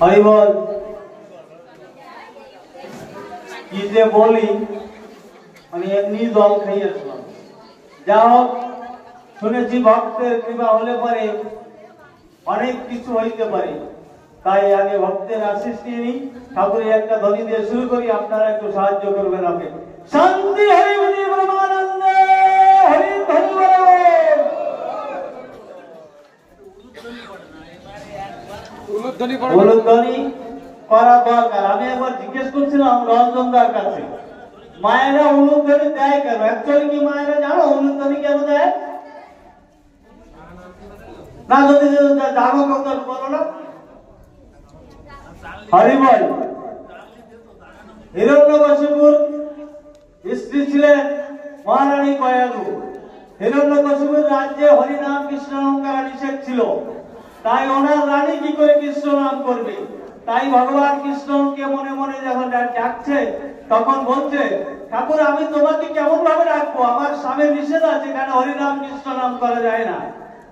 হরি বল। কি যে বলি, মানে এমনি জল খেয়ে আসলাম। যা হোক, শুনেছি ভক্তের কৃপা হলে পরে অনেক কিছু হইতে পারে, তাই আগে ভক্তের আশীষ নিয়ে নিই। ঠাকুরের একটা ধ্বনি দিয়ে শুরু করি, আপনারা একটু সাহায্য করবেন আমাকে। শান্তি হরি হরি ব্রহ্মানন্দে হরি হরি বল। উলুধ্বনি করা দরকার। আমি একবার জিজ্ঞেস করছিলাম রঞ্জনদার কাছে, মায়েরা উলুধ্বনি দেয় কেন? অ্যাকচুয়ালি কি মায়েরা জানো উলুধ্বনি কেন দেয়? না, যদি জানো কত বলো না। হরি বল। হিরণ্যকশিপুর স্ত্রী ছিলেন মহারানী কয়ালু। হিরণ্যকশিপুর রাজ্যে হরিনাম কৃষ্ণ নাম করা নিষেধ ছিল, তাই ওনার রানী কি করে কৃষ্ণ নাম করবে? তাই ভগবান কৃষ্ণকে মনে মনে যখন ডাকছে, তখন বলছে, ঠাকুর আমি তোমাকে কেমন ভাবে রাখবো? আমার স্বামীর নিষেধ আছে, এখানে হরিনাম কৃষ্ণ নাম করা যায় না,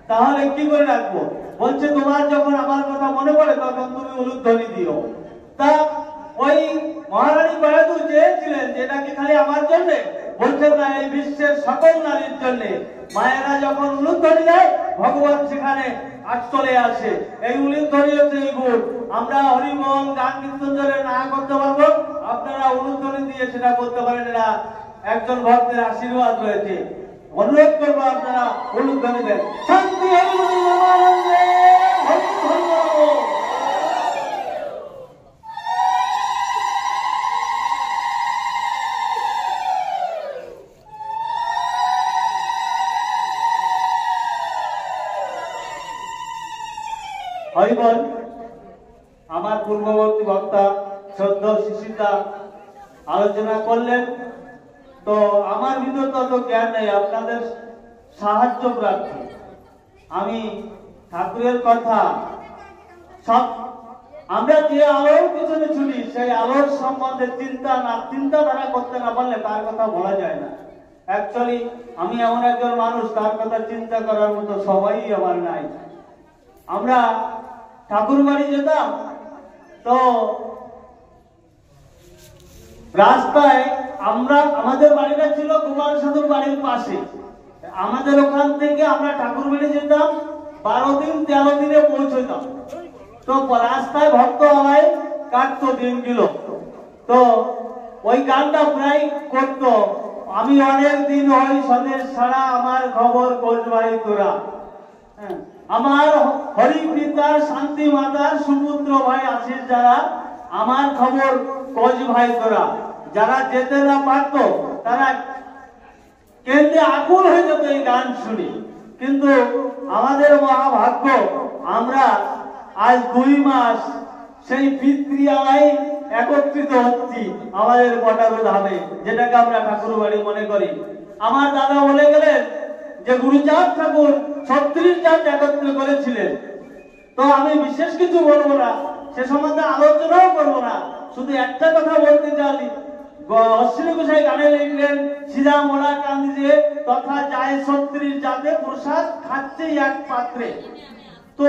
তাহলে কি করে রাখবো? বলছে তোমার যখন আমার কথা মনে পড়ে তখন তুমি উলুধ্বনি দিও। তা ওই মহারানী কয়ালু চেয়েছিলেন যেটা কি খালি আমার জন্য? বলছেন না, এই বিশ্বের সকল নারীর জন্য। মায়েরা যখন উলুধ্বনি দেয়, ভগবান সেখানে চলে আসে। এই উলুধ্বনি হচ্ছে এই গুণ। আমরা হরিবল গান কীর্তন ধরে না করতে পারবো, আপনারা উলুধ্বনি দিয়ে সেটা করতে পারেন। এরা একজন ভক্তের আশীর্বাদ রয়েছে। অনুরোধ করবো আপনারা উলুধ্বনি দেন। শান্তি হরি হরি ব্রহ্মানন্দে হরি হরি বল। হরি বল। আমার পূর্ববর্তী বক্তা শ্রদ্ধেয় শিশিরদা আলোচনা করলেন, তো আমার ভিতর তত জ্ঞান নেই, আপনাদের সাহায্য প্রার্থী। আমি ঠাকুরের কথা সব, আমরা যে আলোর পিছনে ছুটি, সেই আলোর সম্বন্ধে চিন্তাধারা করতে না পারলে তার কথা বলা যায় না। অ্যাকচুয়ালি আমি এমন একজন মানুষ, তার কথা চিন্তা করার মতো সবাই আমার নাই। আমরা ঠাকুর বাড়ি যেতাম, তো রাস্তায় আমাদের বাড়িটা ছিল গোপাল সাধুর বাড়ির পাশে। আমাদের ওখান থেকে আমরা ঠাকুর বাড়ি যেতাম, 12 দিন 13 দিনে পৌঁছতাম। তো রাস্তায় ভক্ত হওয়ায় কাটতো দিনগুলো, তো ওই গানটা প্রায় করতো, আমি অনেক দিন হই স্বদেশ ছাড়া, আমার খবর কোচ ভাই তোরা। আমার হরি পিতার শান্তি মাতার সুপুত্র ভাই আছিস যারা, আমার খবর কোচ ভাই তোরা। যারা যেতে না পারতো তারা কেন্দ্রে আকুল হয়ে যেত এই গান শুনি। কিন্তু আমাদের মহাভাগ্য, আমরা আজ 2 মাস সেই পিতৃয়ালায় একত্রিত হচ্ছি আমাদের বটারু ধামে, যেটাকে আমরা ঠাকুর বাড়ি মনে করি। আমার দাদা বলে গেলেন যে গুরুচাঁদ ঠাকুর 36 জন একত্র করেছিলেন। তো আমি বিশেষ কিছু বলবো না, সে সম্বন্ধে আলোচনাও করবো না, শুধু একটা কথা বলতে চাই। অশ্বিনী গোসাই গানে লিখলেন, সিধা মোড়া কান্দিজে তথা যায় 36 জাতে, প্রসাদ খাচ্ছে এক পাত্রে। তো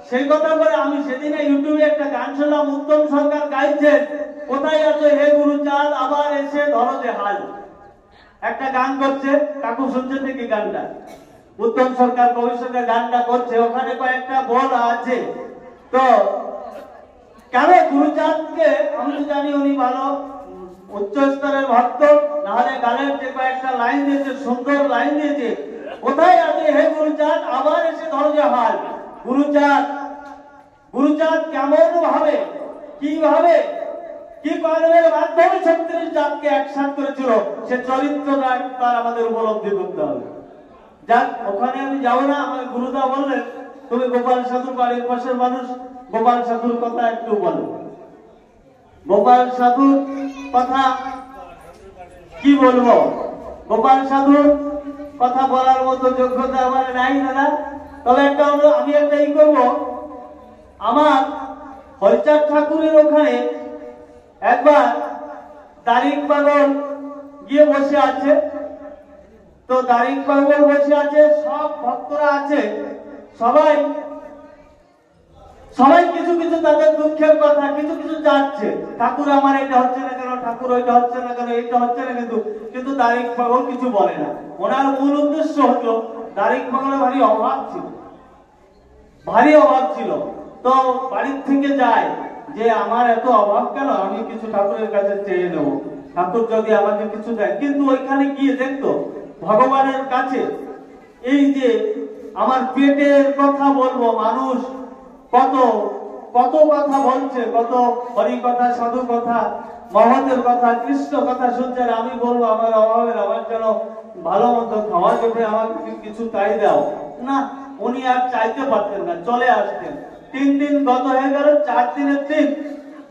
সেই কথা বলে আমি সেদিনে ইউটিউবে একটা গান শুনলাম, উত্তম সরকার গাইছেন, কোথায় আছো হে গুরুচাঁদ আবার এসে ধরো যে হাল। একটা গান করছে, কাকু শুনছেন নাকি গানটা? উত্তম সরকার কবি সরকার গানটা করছে, ওখানে কয়েকটা বল আছে। তো কেন গুরুচাঁদকে, আমি তো জানি উনি ভালো উচ্চ স্তরের ভক্ত, নাহলে গানের যে কয়েকটা লাইন দিয়েছে, সুন্দর লাইন দিয়েছে, কোথায় আছে হে গুরুচাঁদ আবার এসে ধরো যে হাল। গুরুচাঁদ কেমন ভাবে, কিভাবে, কি কর্মের মাধ্যমে 36 জাতকে একসাথ করেছিল, সে চরিত্রটা তার আমাদের উপলব্ধি করতে হবে। যাক, ওখানে আমি যাবো না। আমার গুরুদা বললেন, তুমি গোপাল সাধুর বাড়ির পাশের মানুষ, গোপাল সাধুর কথা একটু বলো। গোপাল সাধুর কথা কি বলবো? গোপাল সাধুর কথা বলার মতো যোগ্যতা আমার নাই দাদা। তবে আমি একটা ই করবো, আমার হরিচাঁদ ঠাকুরের ওখানে একবার দারিক পাগল গিয়ে বসে আছে। তো দারিক পাগল বসে আছে, সব ভক্তরা আছে, সবাই কিছু কিছু তাদের দুঃখ দুঃখের কথা, কিছু কিছু যাচ্ছে, ঠাকুর আমার এটা হচ্ছে না কেন, ঠাকুর ওইটা হচ্ছে না কেন, এটা হচ্ছে না, কিন্তু কিন্তু দারিক পাগল কিছু বলে না। ওনার মূল উদ্দেশ্য হলো দারিক পাগলের ভারী অভাব ছিল, ভারী অভাব ছিল। তো বাড়ির থেকে যায় যে আমার এত অভাব কেন, আমি কিছু ঠাকুরের কাছে চেয়ে নেব, ঠাকুর যদি আমাকে কিছু দেয়। কিন্তু ওইখানে গিয়ে দেখতো ভগবানের কাছে এই যে আমার পেটের কথা বলবো, মানুষ কত কত কথা বলছে, কত হরি কথা, সাধু কথা, মহতের কথা, কৃষ্ণ কথা শুনছে, আর আমি বলবো আমার অভাবের, আমার যেন ভালো মতো খাওয়া যাবে, আমাকে কিছু তাই দাও না। উনি আর চাইতে পারতেন না, চলে আসতেন। 3 দিন গত হয়ে গেল, 4 দিনের দিন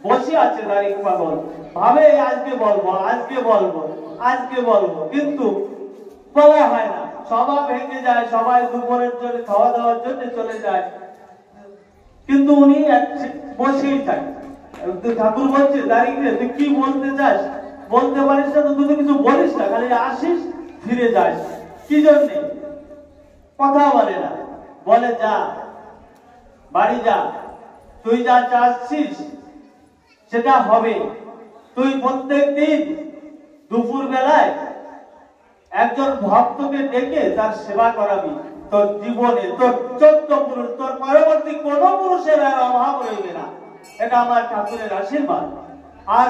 বসে আছে দারিক পাগল, ভাবে আজকে বলবো, আজকে বলবো, আজকে বলবো, কিন্তু বলা হয় না। সভা ভেঙে যায়, সবাই দুপুরের জন্য খাওয়া দাওয়ার জন্য চলে যায়, কিন্তু উনি বসেই থাকে। ঠাকুর বলছে দারিক রে, তুই কি বলতে চাস, বলতে পারিস না তো, তুই তো কিছু বলিস না, খালি আসিস ফিরে যাস, কি জন্যে কথা বলে না। বলে যা বাড়ি যা, তুই যা চাচ্ছিস সেটা হবে। তুই প্রত্যেক দিন দুপুর বেলায় একজন ভক্তকে ডেকে তার সেবা করাবি, তোর জীবনে তোর 14 পুরুষ, তোর পরবর্তী কোন পুরুষের আর অভাব রইবে না। এটা আমার ঠাকুরের আশীর্বাদ। আর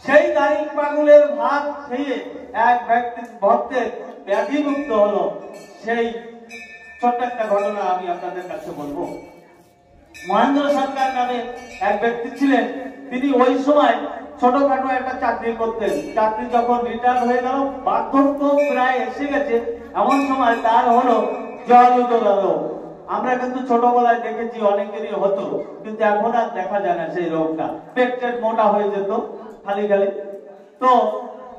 সেই দারিক পাগলের ভাত খেয়ে এক ব্যক্তি ভক্তের ব্যাধিমুক্ত হলো, সেই ছোট্ট একটা ঘটনা আমি আপনাদের কাছে বলবো। মহেন্দ্র সরকার নামে এক ব্যক্তি ছিলেন, তিনি ওই সময় ছোটখাটো একটা চাকরি করতেন। চাকরি যখন রিটায়ার হয়ে গেল, বার্ধক্য প্রায় এসে গেছে, এমন সময় তার হলো জলুদর রোগ। আমরা কিন্তু ছোটবেলায় দেখেছি অনেকেরই হতো, কিন্তু এখন আর দেখা যায় না সেই রোগটা। পেট টেট মোটা হয়ে যেত খালি খালি। তো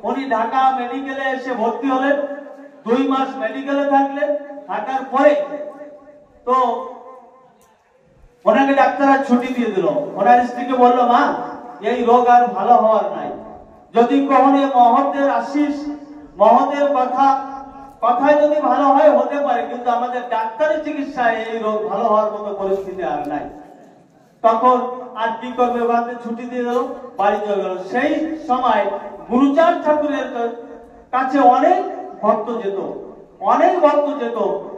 উনি ঢাকা মেডিকেলে এসে ভর্তি হলেন, 2 মাস মেডিকেলে থাকলেন। থাকার পরে তো ওনাকে ডাক্তাররা ছুটি দিয়ে দিল। ওনার স্ত্রীকে বললো, মা এই রোগ আর ভালো হওয়ার নাই, যদি কখনো মহতের আশিস, মহতের কথায় যদি ভালো হয় হতে পারে, কিন্তু আমাদের ডাক্তারের চিকিৎসায় এই রোগ ভালো হওয়ার মতো পরিস্থিতি আর নাই। তখন আর কি করবে, বাদে ছুটি দিয়ে দিল, বাড়ি চলে গেল। সেই সময় গুরুচাঁদ ঠাকুরের কাছে অনেক ভক্ত যেত, অনেক ভক্ত যেত।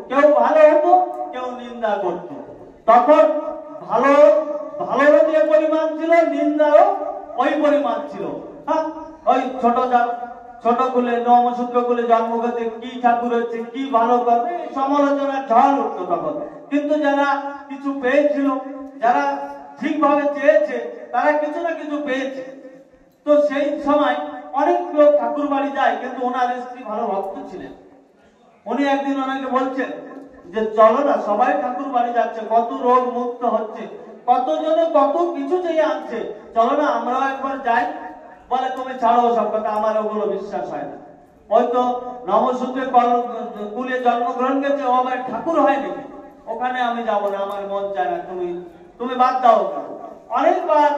কেউ ভালো হতো, কেউ নিন্দা করত। তখন ভালোরও যে পরিমাণ ছিল, নিন্দারও ওই পরিমাণ ছিল। হ্যাঁ, ওই ছোট কুলে নমসূত্র কুলে জন্ম করতে কি ঠাকুর হচ্ছে, কি ভালো করবে, সমালোচনার ঝড় উঠতো তখন। কিন্তু যারা কিছু পেয়েছিল, যারা ঠিকভাবে চেয়েছে, তারা কিছু না কিছু পেয়েছে। তো সেই সময় অনেক লোক ঠাকুর বাড়ি যায়, কিন্তু ওনার স্ত্রী ভালো ভক্ত ছিলেন। উনি একদিন ওনাকে বলছেন যে চলো না, সবাই ঠাকুর বাড়ি যাচ্ছে, কত রোগ মুক্ত হচ্ছে, কতজনে কত কিছু চেয়ে আনছে, চলো না আমরাও একবার যাই। বলে তুমি ছাড়ো সব কথা, আমার ওগুলো বিশ্বাস হয় না। হয়তো নমসূত্রে কুলে জন্মগ্রহণ করেছে, ও আমার ঠাকুর হয় নাকি, ওখানে আমি যাব না, আমার মন চায় না, তুমি বাদ দাও। অনেকবার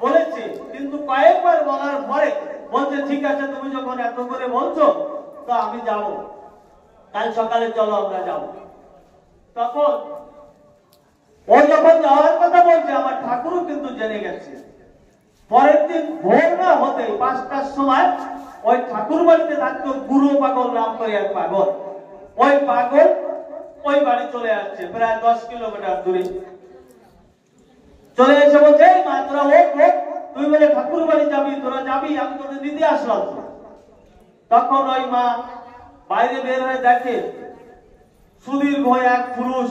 বলেছে, কিন্তু কয়েকবার বলার পরে বলছে ঠিক আছে, তুমি যখন এত করে বলছো তো আমি যাব, কাল সকালে চলো আমরা যাব। তখন ও যখন যাওয়ার কথা বলছে, আমার ঠাকুরও কিন্তু জেনে গেছে। পরের দিন ভোর না হতে 5টার সময় ওই ঠাকুর বাড়িতে থাকতো গুরু পাগল নাম করে এক পাগল। ওই পাগল ওই বাড়ি চলে আসছে, প্রায় 10 কিলোমিটার দূরে চলে এসে বলছে, মা তোরা তুই বলে ঠাকুর বাড়ি যাবি, তোরা যাবি, আমি তোদের দিতে আসলাম। তখন ওই মা বাইরে বের হয়ে দেখে সুদীর্ঘ এক পুরুষ,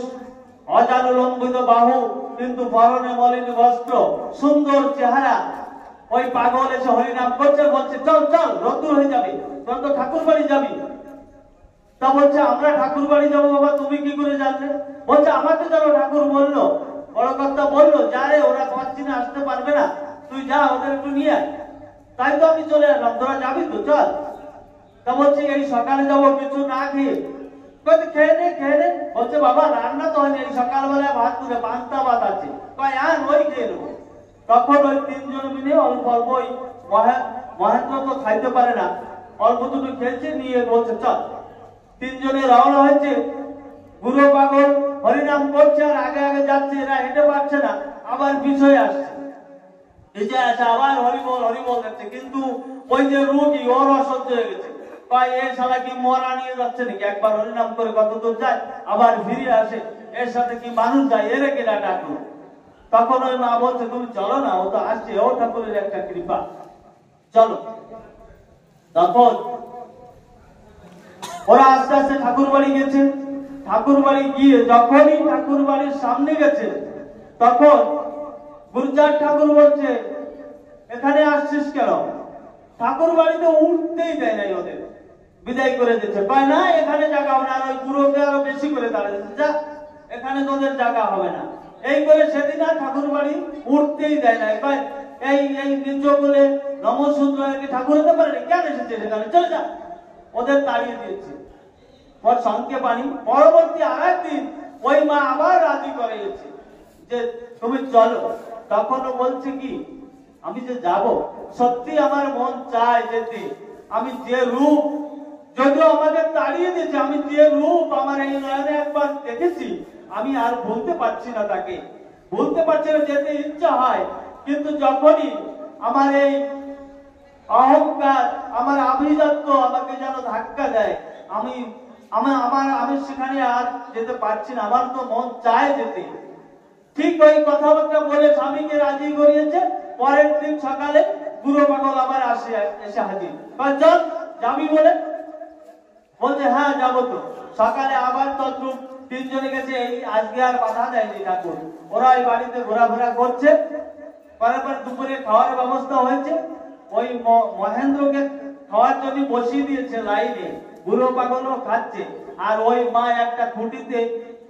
অজানু লম্বিত বাহু, কিন্তু পরনে মলিন বস্ত্র, সুন্দর চেহারা। ওই পাগল এসে হরিনাম করছে, বলছে চল চল, রোদ্দুর হয়ে যাবে, তোর তো ঠাকুর বাড়ি যাবি। তা বলছে আমরা ঠাকুর বাড়ি যাবো। বাবা তুমি কি করে জানলে? বলছে আমাকে যেন ঠাকুর বললো, বড় কর্তা বললো, যা রে ওরা পাচ্ছি না, আসতে পারবে না, তুই যা ওদের একটু নিয়ে আয়। তাই তো আমি চলে এলাম, তোরা যাবি তো চল। তা বলছে এই সকালে যাবো কিছু না খেয়ে। খেয়ে নে। বলছে বাবা রান্না তো হয়নি, এই সকালবেলায় ভাত করে পান্তা ভাত আছে, আন ওই খেয়ে নেবো। তখন ওই 3 জন মিলে অল্প অল্প, ওই মহেন্দ্র তো খাইতে পারে না, অল্প দুটো খেয়েছে, নিয়ে বলছে চল। 3 জনে রওনা হয়েছে। গুরু পাগল হরিনাম করছে আর আগে আগে যাচ্ছে, এরা হেঁটে পারছে না, আবার পিছয়ে আসছে। নিজে আছে আবার হরিবল হরিবল যাচ্ছে, কিন্তু ওই যে রোগী ওর অসহ্য হয়ে গেছে, কয় এই শালা কি মরা নিয়ে যাচ্ছে নাকি, একবার হরিনাম করে কত দূর যায় আবার ফিরে আসে, এর সাথে কি মানুষ যায়, এরে কেনা ডাকলো। তখন ওই মা বলছে তুমি চলো না, ও তো আসছে, ও ঠাকুরের একটা কৃপা, চলো। তখন ওরা আস্তে আস্তে ঠাকুর বাড়ি গেছে। ঠাকুর বাড়ি গিয়ে যখনই ঠাকুর বাড়ির সামনে গেছে, তখন গুরুচাঁদ ঠাকুর বলছে এখানে আসছিস কেন? ঠাকুর বাড়িতে উঠতেই দেয় নাই, ওদের বিদায় করে দিচ্ছে, কয় না এখানে জায়গা হবে না, আর ওই গুরুকে আরো বেশি করে তাড়া দিচ্ছে, যা এখানে তোদের জায়গা হবে না। এই করে সেদিন আর ঠাকুর বাড়ি উঠতেই দেয় নাই, কয় এই এই নিজ বলে নমঃসূত্র ঠাকুর হতে পারে, কেন এসেছে সেখানে, চলে যা। ওদের তাড়িয়ে দিয়েছে। ওর সঙ্গে পানি। পরবর্তী আরেকদিন ওই মা আবার রাজি করিয়েছে যে তুমি চলো। তখনও বলছে কি আমি যে যাব, সত্যি আমার মন চায় যেতে, আমি যে রূপ, যদিও আমাকে তাড়িয়ে দিয়েছে, আমি যে রূপ আমার এই নয়নে একবার দেখেছি, আমি আর ভুলতে পারছি না, তাকে ভুলতে পারছি না, যেতে ইচ্ছা হয়, কিন্তু যখনই আমার এই অহংকার, আমার আভিজাত্য আমাকে যেন ধাক্কা দেয়, আমি আমি সেখানে আর যেতে পারছি না, আমার তো মন চায় যেতে। ঠিক ওই কথাবার্তা বলে স্বামীকে রাজি করিয়েছে। পরের দিন সকালে গুরু পাগল আবার এসে হাজির, চল যাবি বলে, বলছে হ্যাঁ যাবো তো। সকালে আবার তদ্রুপ তিনজনে গেছে, এই আজকে আর বাধা দেয়নি ঠাকুর, ওরা ওই বাড়িতে ঘোরাফেরা করছে। পরে দুপুরে খাওয়ার ব্যবস্থা হয়েছে, ওই মহেন্দ্রকে খাওয়ার জন্য বসিয়ে দিয়েছে লাইনে, বুড়ো পাগলও খাচ্ছে, আর ওই মা একটা খুঁটিতে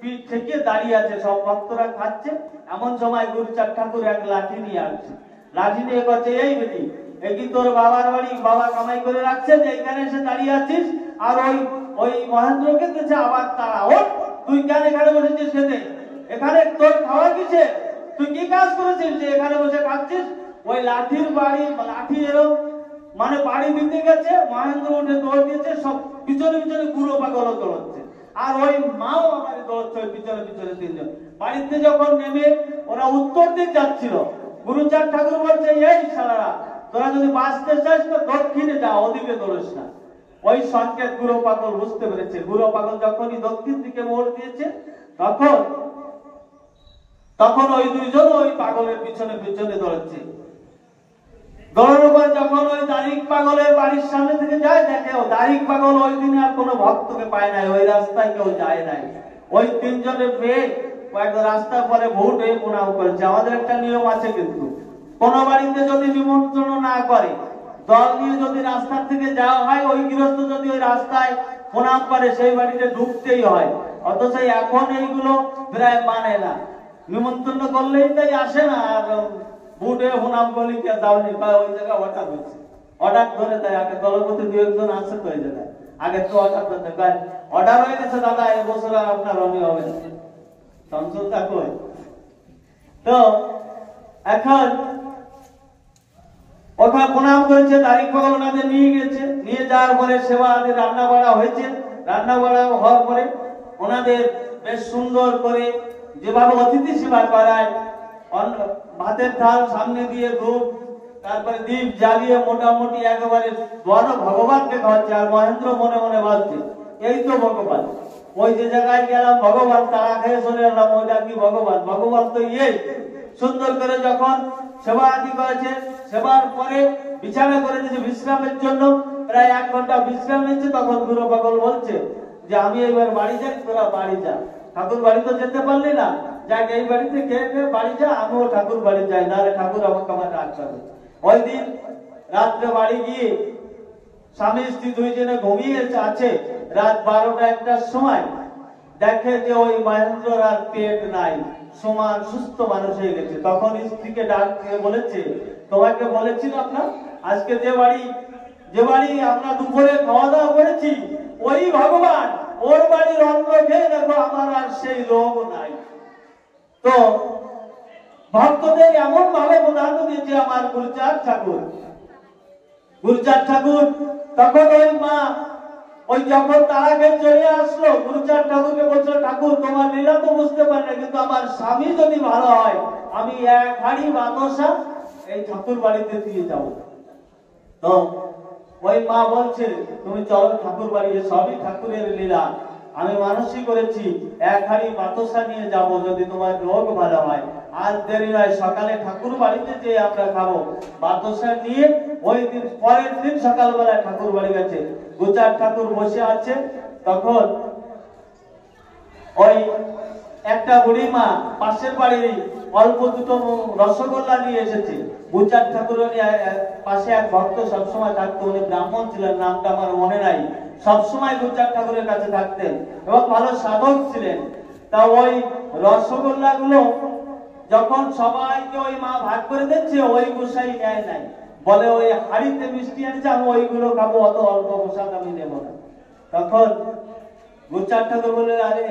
পিঠ থেকে দাঁড়িয়ে আছে, সব ভক্তরা খাচ্ছে। এমন সময় গুরুচাঁদ ঠাকুর এক লাঠি নিয়ে আসছে, লাঠি নিয়ে করছে এই বেটি, এই কি তোর বাবার বাড়ি, বাবা কামাই করে রাখছে যে এখানে এসে দাঁড়িয়ে আছিস, আর ওই ওই মহেন্দ্রকে দিচ্ছে আবার তারা, ও তুই কেন এখানে বসেছিস খেতে, এখানে তোর খাওয়া কিসে, তুই কি কাজ করেছিস যে এখানে বসে খাচ্ছিস? ওই লাঠির বাড়ি, লাঠি এরকম মানে বাড়ি দিতে গেছে, মহেন্দ্র উঠে দৌড় দিয়েছে, সব পিছনে পিছনে গুরু পাগল দৌড়চ্ছে, আর ওই মাও আমার দৌড়চ্ছে ওই পিছনে পিছনে তিনজন। বাড়িতে যখন নেমে ওরা উত্তর দিক যাচ্ছিল, গুরুচাঁদ ঠাকুর বলছে এই শালারা, তোরা যদি বাঁচতে চাস তো দক্ষিণে যা, ওদিকে দৌড়িস না। ওই সংকেত গুরু পাগল বুঝতে পেরেছে। গুরু পাগল যখনই দক্ষিণ দিকে মোড় দিয়েছে, তখন তখন ওই দুইজন ওই পাগলের পিছনে পিছনে দৌড়চ্ছে। দৌড়ানোর পর যখন ওই দারিক পাগলের বাড়ির সামনে থেকে যায়, দেখে ও দারিক পাগল ওই দিনে আর কোনো ভক্তকে পায় নাই, ওই রাস্তায় কেউ যায় নাই। ওই তিনজনের মেয়ে কয়েকটা রাস্তার পরে ভোট হয়ে প্রণাম করেছে। আমাদের একটা নিয়ম আছে, কিন্তু কোন বাড়িতে যদি নিমন্ত্রণ না করে, দল নিয়ে যদি রাস্তার থেকে যাওয়া হয়, ওই গৃহস্থ যদি ওই রাস্তায় প্রণাম করে, সেই বাড়িতে ঢুকতেই হয়। অথচ এখন এইগুলো প্রায় মানে না, নিমন্ত্রণ করলেই তাই আসে না, আর বুটে প্রণাম করলে কে যাওনি, ওই জায়গায় হঠাৎ হচ্ছে, হঠাৎ ধরে দেয়। আগে দলপতি দু একজন আসে তো ওই জায়গায়, আগে তো হঠাৎ ধরে অর্ডার হয়ে গেছে দাদা, এবছর আর আপনার অনি হবে না, সংসদটা কই। তো এখন ওখানে প্রণাম করেছে, তারিখ পাগল ওনাদের নিয়ে গেছে, নিয়ে যাওয়ার পরে সেবা আদি রান্না বাড়া হয়েছে। রান্না বাড়া হওয়ার পরে ওনাদের বেশ সুন্দর করে যেভাবে অতিথি সেবা করায়, ভাতের থাল সামনে দিয়ে ধূপ, তারপরে দীপ জ্বালিয়ে মোটামুটি একেবারে বড় ভগবানকে খাওয়াচ্ছে। আর মহেন্দ্র মনে মনে ভাবছে এই তো ভগবান, ওই যে জায়গায় গেলাম ভগবান, তারা খেয়ে চলে এলাম, ওইটা কি ভগবান, ভগবান তো ইয়ে। সুন্দর করে যখন সেবা আদি করেছে, সেবার পরে বিছানা করে দিয়েছে বিশ্রামের জন্য, প্রায় 1 ঘন্টা বিশ্রাম নিচ্ছে। তখন গুরু পাগল বলছে যে আমি এবার বাড়ি যাই, তোরা বাড়ি যা, ঠাকুর বাড়ি তো যেতে পারলি না, যাক এই বাড়িতে খেয়ে খেয়ে বাড়ি যা, আমিও ঠাকুর বাড়ি যাই, নাহলে ঠাকুর আমাকে আমার রাগ করবে। ওই দিন রাত্রে বাড়ি গিয়ে স্বামী স্ত্রী দুইজনে ঘুমিয়ে আছে। রাত 12টা-1টার সময় দেখে যে ওই মহেন্দ্রর আর পেট নাই, সমান সুস্থ মানুষ হয়ে গেছে। তখন স্ত্রীকে ডাক দিয়ে বলেছে তোমাকে বলেছিলাম না, আজকে যে বাড়ি আমরা দুপুরে খাওয়া দাওয়া করেছি, ওই ভগবান, ওর বাড়ির অন্ন খেয়ে দেখো আমার আর সেই রোগ নাই। তো ভক্তদের এমন ভাবে প্রধান্য দিয়েছে আমার গুরুচাঁদ ঠাকুর। গুরুচাঁদ ঠাকুর তখন ওই মা ওই যখন তারাকে চলে আসলো, গুরুচাঁদ ঠাকুরকে বলছিল ঠাকুর তোমার লীলা তো বুঝতে পারি না, কিন্তু আমার স্বামী যদি ভালো হয়, আমি 1 হাঁড়ি বাতাসা এই ঠাকুর বাড়িতে দিয়ে যাবো। তো ওই মা বলছে তুমি চলো ঠাকুর বাড়ি, সবই ঠাকুরের লীলা। আমি মানসিক করেছি এক হাড়ি বাতাসা নিয়ে যাব, যদি তোমার রোগ ভালো হয়। আজ দেরি নয়, সকালে ঠাকুর বাড়িতে যে আমরা খাবো বাতাসা নিয়ে। ওই দিন পরের দিন সকালবেলা ঠাকুর বাড়ি গেছে, দু-চার ঠাকুর বসে আছে। তখন ওই একটা বুড়ি মা পাশের বাড়ির অল্প দুটো রসগোল্লা নিয়ে এসেছে। দু-চার ঠাকুরের পাশে এক ভক্ত সবসময় থাকতো, উনি ব্রাহ্মণ ছিলেন, নামটা আমার মনে নাই। সবসময় দু-চার ঠাকুরের কাছে থাকতেন এবং ভালো সাধক ছিলেন। তা ওই রসগোল্লা গুলো যখন সবাইকে ওই মা ভাগ করে দিচ্ছে, ওই গোসাই নেয় নাই, বলে ওই হাড়িতে মিষ্টি আনছে, আমি ওইগুলো খাবো, অত অল্প প্রসাদ আমি নেবো না। তখন দু-চার ঠাকুর বলে আরে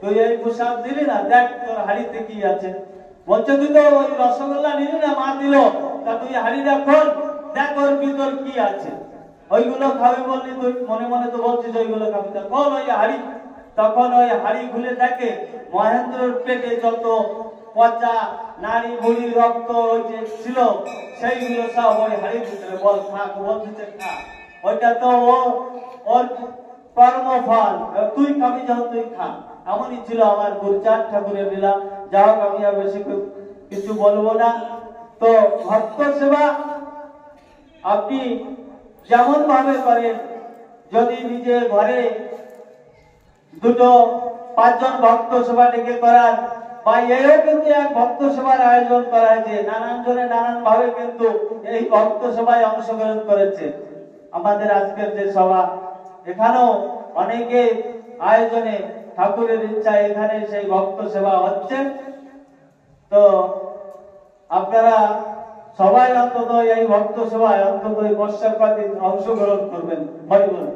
তুই এই প্রসাদ দিলি না, দেখ তোর হাড়িতে কি আছে। বলছে তুই তো ওই রসগোল্লা নিলি না, মা দিল, তা তুই হাড়িটা খোল, দেখ ওর ভিতর কি আছে। ওইগুলো খাবি বললি, তুই মনে মনে তো বলছিস ওইগুলো খাবি, তা খোল ওই হাড়ি। তখন ওই হাড়ি খুলে দেখে মহেন্দ্রর পেটে যত পচা নারী বুড়ি রক্ত ওই যে ছিল, সেইগুলো সব ওই হাড়ির ভিতরে। বল খা, বলছে খা, ওইটা তো ওর কর্মফল, তুই খাবি যখন তুই খা। এমনই ছিল আমার গুরুচাঁদ ঠাকুরের লীলা। যা হোক, আমি আর বেশি কিছু বলবো না। তো ভক্ত সেবা আপনি যেমন ভাবে করেন, যদি নিজে ঘরে দুটো পাঁচজন ভক্ত সেবা ডেকে করার, বা এও কিন্তু এক ভক্ত সেবার আয়োজন করা হয়েছে, নানান জনে নানান ভাবে কিন্তু এই ভক্ত সেবায় অংশগ্রহণ করেছে। আমাদের আজকের যে সভা, এখানেও অনেকে আয়োজনে ঠাকুরের ইচ্ছা এখানে সেই ভক্ত সেবা হচ্ছে। তো আপনারা সবাই অন্তত এই ভক্ত সেবায় অন্তত এই বর্ষার কদিন অংশগ্রহণ করবেন। হরি বল।